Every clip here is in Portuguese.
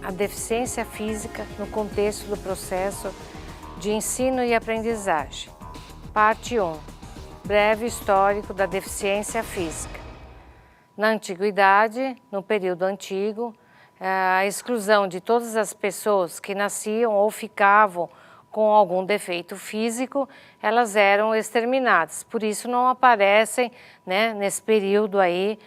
a deficiência física no contexto do processo de ensino e aprendizagem. Parte 1. Breve histórico da deficiência física. Na antiguidade, no período antigo, a exclusão de todas as pessoas que nasciam ou ficavam com algum defeito físico, elas eram exterminadas. Por isso não aparecem, nesse período aí,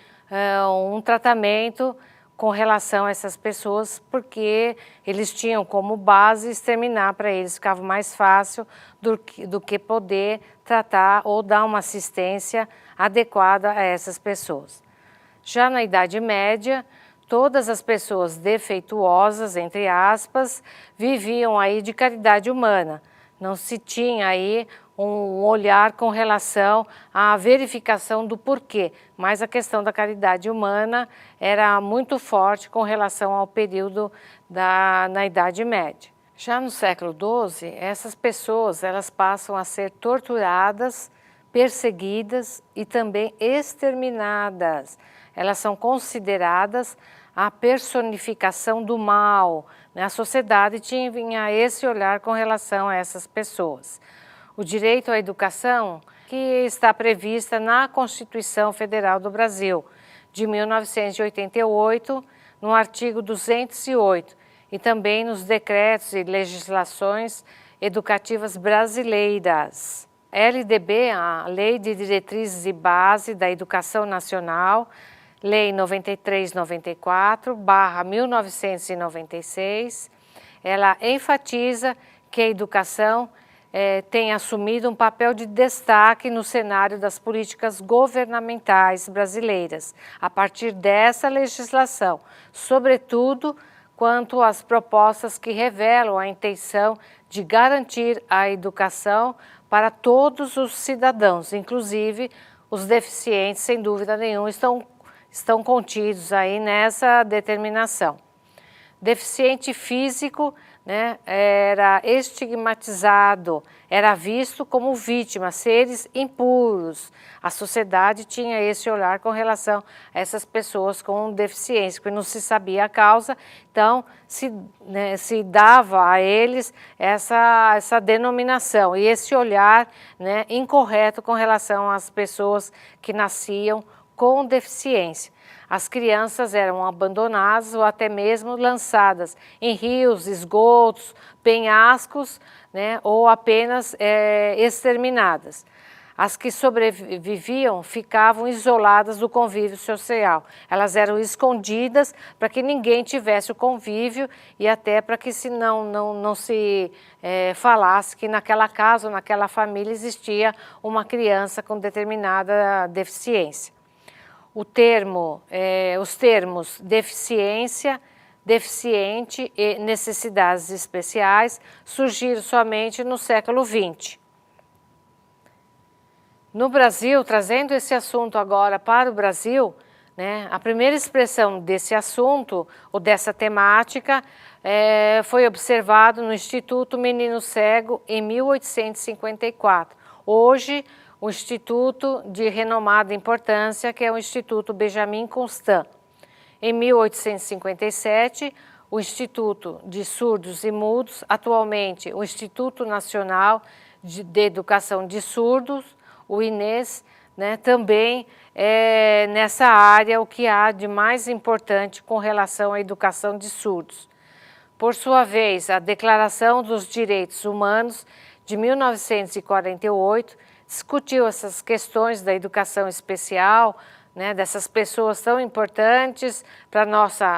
um tratamento com relação a essas pessoas, porque eles tinham como base exterminar, para eles ficava mais fácil do que poder tratar ou dar uma assistência adequada a essas pessoas. Já na Idade Média, todas as pessoas defeituosas, entre aspas, viviam aí de caridade humana. Não se tinha aí um olhar com relação à verificação do porquê, mas a questão da caridade humana era muito forte com relação ao período na Idade Média. Já no século XII, essas pessoas elas passam a ser torturadas, perseguidas e também exterminadas. Elas são consideradas a personificação do mal. A sociedade tinha esse olhar com relação a essas pessoas. O direito à educação, que está prevista na Constituição Federal do Brasil, de 1988, no artigo 208, e também nos decretos e legislações educativas brasileiras. LDB, a Lei de Diretrizes e Base da Educação Nacional, Lei 9394/1996, ela enfatiza que a educação tem assumido um papel de destaque no cenário das políticas governamentais brasileiras, a partir dessa legislação, sobretudo quanto às propostas que revelam a intenção de garantir a educação para todos os cidadãos, inclusive os deficientes, sem dúvida nenhuma, estão contidos aí nessa determinação. Deficiente físico, era estigmatizado, era visto como vítima, seres impuros. A sociedade tinha esse olhar com relação a essas pessoas com deficiência, porque não se sabia a causa, então se dava a eles essa denominação e esse olhar incorreto com relação às pessoas que nasciam com deficiência. As crianças eram abandonadas ou até mesmo lançadas em rios, esgotos, penhascos, ou apenas exterminadas. As que sobreviviam ficavam isoladas do convívio social. Elas eram escondidas para que ninguém tivesse o convívio e até para que não se falasse que naquela casa ou naquela família existia uma criança com determinada deficiência. Os termos deficiência, deficiente e necessidades especiais surgiram somente no século XX. No Brasil, trazendo esse assunto agora para o Brasil, a primeira expressão desse assunto ou dessa temática foi observado no Instituto Menino Cego em 1854. Hoje, o instituto de renomada importância, que é o Instituto Benjamin Constant. Em 1857, o Instituto de Surdos e Mudos, atualmente o Instituto Nacional de Educação de Surdos, o INES, também é nessa área o que há de mais importante com relação à educação de surdos. Por sua vez, a Declaração dos Direitos Humanos de 1948 discutiu essas questões da educação especial, dessas pessoas tão importantes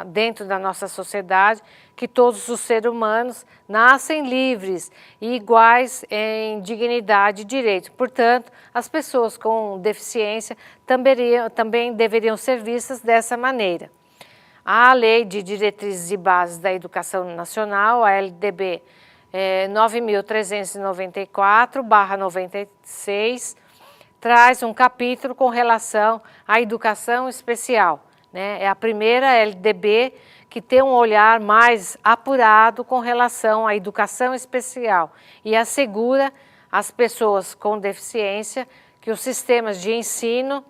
dentro da nossa sociedade, que todos os seres humanos nascem livres e iguais em dignidade e direito. Portanto, as pessoas com deficiência também deveriam ser vistas dessa maneira. A Lei de Diretrizes e Bases da Educação Nacional, a LDB 9.394/96, traz um capítulo com relação à educação especial. É a primeira LDB que tem um olhar mais apurado com relação à educação especial e assegura às pessoas com deficiência que os sistemas de ensino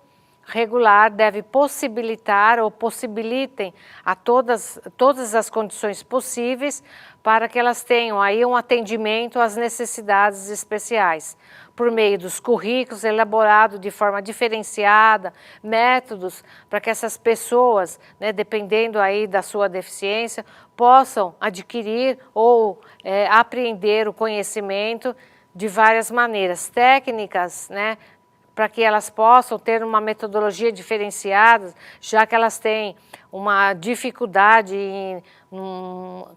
regular deve possibilitar ou possibilitem a todas as condições possíveis para que elas tenham aí um atendimento às necessidades especiais, por meio dos currículos elaborados de forma diferenciada, métodos para que essas pessoas, né, dependendo aí da sua deficiência, possam adquirir ou apreender o conhecimento de várias maneiras, técnicas, né, para que elas possam ter uma metodologia diferenciada, já que elas têm uma dificuldade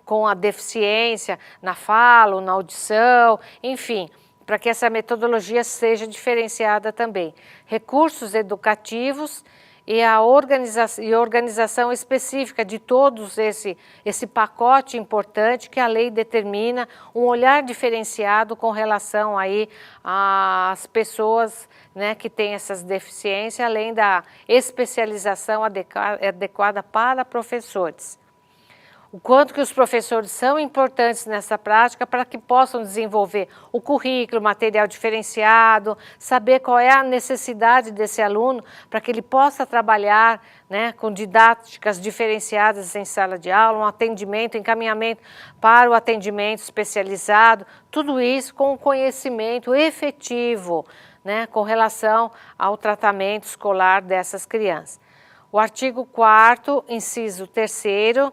com a deficiência na fala, na audição, enfim, para que essa metodologia seja diferenciada também. Recursos educativos e a organização específica de todos esse pacote importante que a lei determina, um olhar diferenciado com relação aí às pessoas, né, que têm essas deficiências, além da especialização adequada para professores. O quanto que os professores são importantes nessa prática para que possam desenvolver o currículo, material diferenciado, saber qual é a necessidade desse aluno para que ele possa trabalhar, né, com didáticas diferenciadas em sala de aula, um atendimento, encaminhamento para o atendimento especializado, tudo isso com conhecimento efetivo, né, com relação ao tratamento escolar dessas crianças. O artigo 4º, inciso 3º,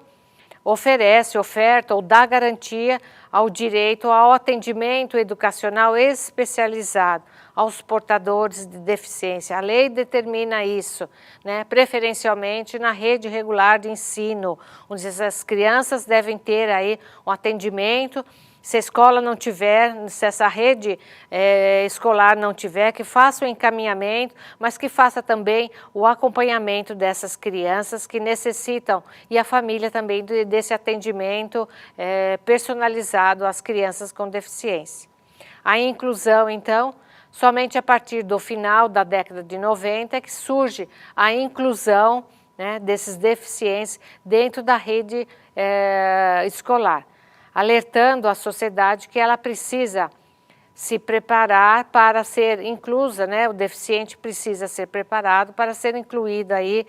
oferta ou dá garantia ao direito ao atendimento educacional especializado aos portadores de deficiência. A lei determina isso, né, preferencialmente na rede regular de ensino, onde as crianças devem ter aí um atendimento. Se a escola não tiver, se essa rede escolar não tiver, que faça o encaminhamento, mas que faça também o acompanhamento dessas crianças que necessitam e a família também desse atendimento personalizado às crianças com deficiência. A inclusão, então, somente a partir do final da década de 90 é que surge a inclusão, né, desses deficientes dentro da rede escolar, alertando a sociedade que ela precisa se preparar para ser inclusa, né? O deficiente precisa ser preparado para ser incluído aí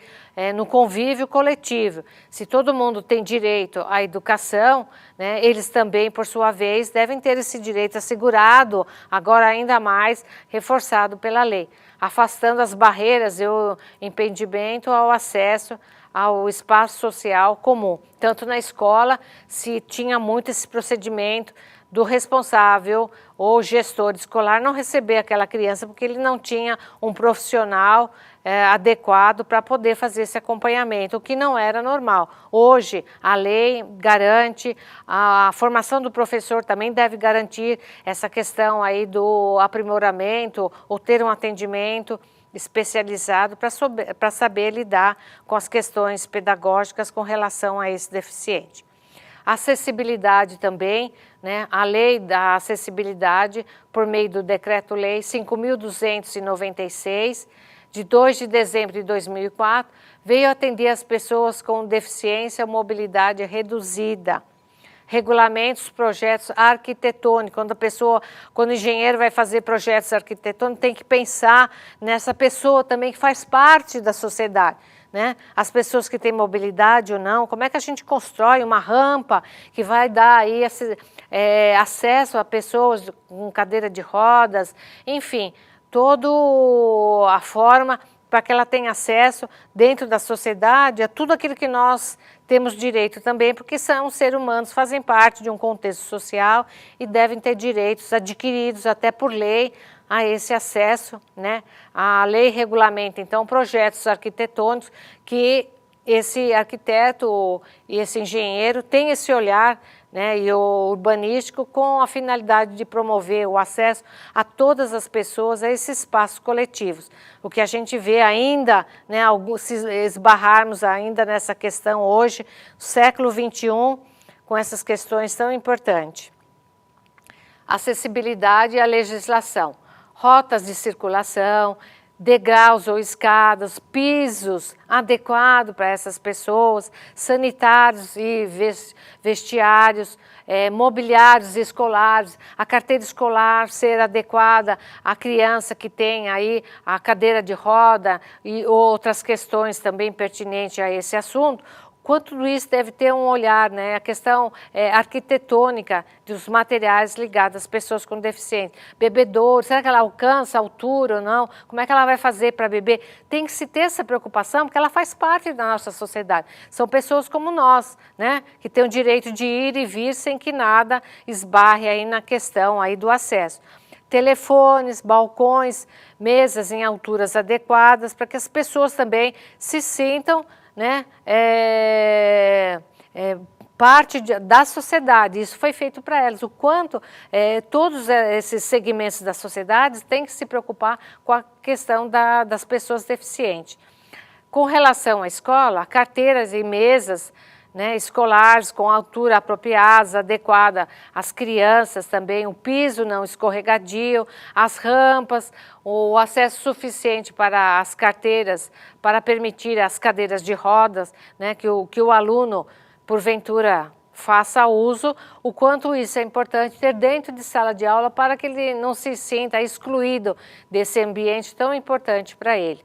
no convívio coletivo. Se todo mundo tem direito à educação, né, eles também, por sua vez, devem ter esse direito assegurado, agora ainda mais reforçado pela lei, afastando as barreiras e o impedimento ao acesso ao espaço social comum. Tanto na escola, se tinha muito esse procedimento do responsável ou gestor escolar não receber aquela criança porque ele não tinha um profissional adequado para poder fazer esse acompanhamento, o que não era normal. Hoje, a lei garante, a formação do professor também deve garantir essa questão aí do aprimoramento ou ter um atendimento especializado para saber lidar com as questões pedagógicas com relação a esse deficiente. Acessibilidade também, né? A lei da acessibilidade, por meio do Decreto-Lei 5.296, de 2 de dezembro de 2004, veio atender as pessoas com deficiência ou mobilidade reduzida. Regulamentos, projetos arquitetônicos, quando o engenheiro vai fazer projetos arquitetônicos, tem que pensar nessa pessoa também que faz parte da sociedade, né? As pessoas que têm mobilidade ou não, como é que a gente constrói uma rampa que vai dar aí acesso a pessoas com cadeira de rodas, enfim, toda a forma para que ela tenha acesso dentro da sociedade a tudo aquilo que nós temos direito também, porque são seres humanos, fazem parte de um contexto social e devem ter direitos adquiridos até por lei a esse acesso, né? A lei regulamenta, então, projetos arquitetônicos que esse arquiteto e esse engenheiro têm esse olhar, né, e o urbanístico com a finalidade de promover o acesso a todas as pessoas a esses espaços coletivos. O que a gente vê ainda, né, se esbarrarmos ainda nessa questão hoje, século XXI, com essas questões tão importantes. Acessibilidade à legislação, rotas de circulação, degraus ou escadas, pisos adequados para essas pessoas, sanitários e vestiários, mobiliários escolares, a carteira escolar ser adequada à criança que tem aí a cadeira de roda e outras questões também pertinentes a esse assunto. Quanto tudo isso deve ter um olhar, né? A questão arquitetônica dos materiais ligados às pessoas com deficiência. Bebedouro, será que ela alcança a altura ou não? Como é que ela vai fazer para beber? Tem que se ter essa preocupação, porque ela faz parte da nossa sociedade. São pessoas como nós, né? Que têm o direito de ir e vir sem que nada esbarre aí na questão aí do acesso. Telefones, balcões, mesas em alturas adequadas, para que as pessoas também se sintam, né, parte da sociedade. Isso foi feito para elas. O quanto todos esses segmentos da sociedade têm que se preocupar com a questão das pessoas deficientes. Com relação à escola, carteiras e mesas, né, escolares com altura apropriada, adequada às crianças também, o piso não escorregadio, as rampas, o acesso suficiente para as carteiras, para permitir as cadeiras de rodas, né, que o aluno, porventura, faça uso, o quanto isso é importante ter dentro de sala de aula para que ele não se sinta excluído desse ambiente tão importante para ele.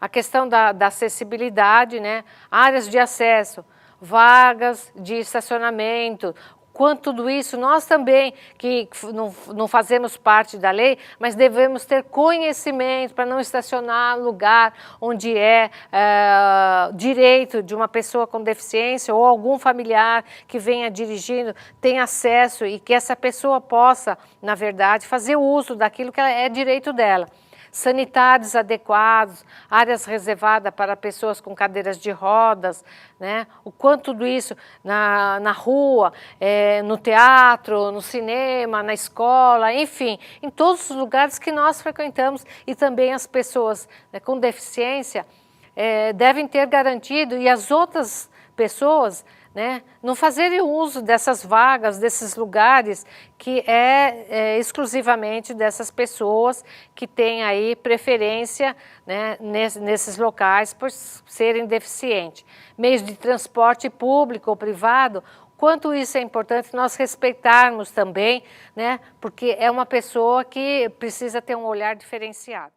A questão da acessibilidade, né, áreas de acesso, vagas de estacionamento, quanto tudo isso, nós também, que não fazemos parte da lei, mas devemos ter conhecimento para não estacionar no lugar onde direito de uma pessoa com deficiência ou algum familiar que venha dirigindo, tem acesso e que essa pessoa possa, na verdade, fazer uso daquilo que é direito dela. Sanitários adequados, áreas reservadas para pessoas com cadeiras de rodas, né? O quanto tudo isso na rua, no teatro, no cinema, na escola, enfim, em todos os lugares que nós frequentamos e também as pessoas, né, com deficiência devem ter garantido e as outras pessoas, né, não fazerem uso dessas vagas, desses lugares que exclusivamente dessas pessoas que têm aí preferência, né, nesses locais por serem deficientes. Meios de transporte público ou privado, quanto isso é importante nós respeitarmos também, né, porque é uma pessoa que precisa ter um olhar diferenciado.